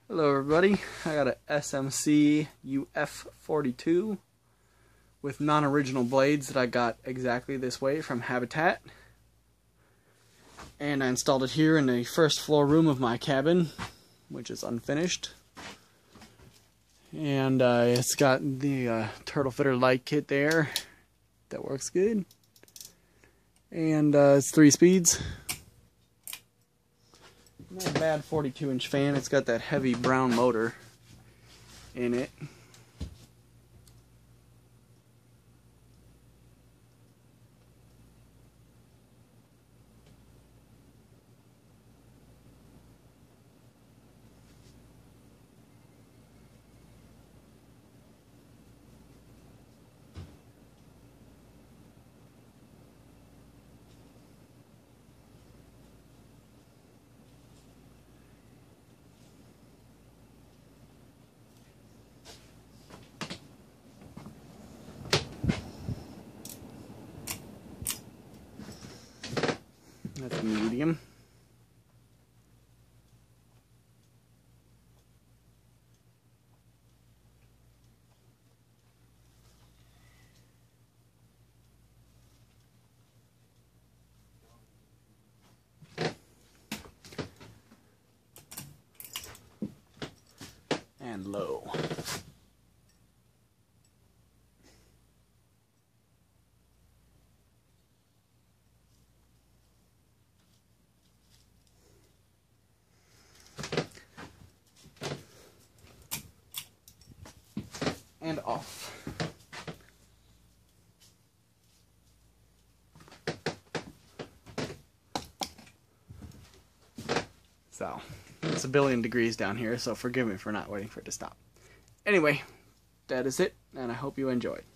Hello everybody, I got a SMC UF42 with non-original blades that I got exactly this way from Habitat. And I installed it here in the first floor room of my cabin, which is unfinished. And it's got the turtle fitter light kit there that works good. And it's 3 speeds. Not a bad 42-inch fan. It's got that heavy brown motor in it. That's a medium. And low. And off. So, it's a billion degrees down here, so forgive me for not waiting for it to stop. Anyway, that is it, and I hope you enjoyed.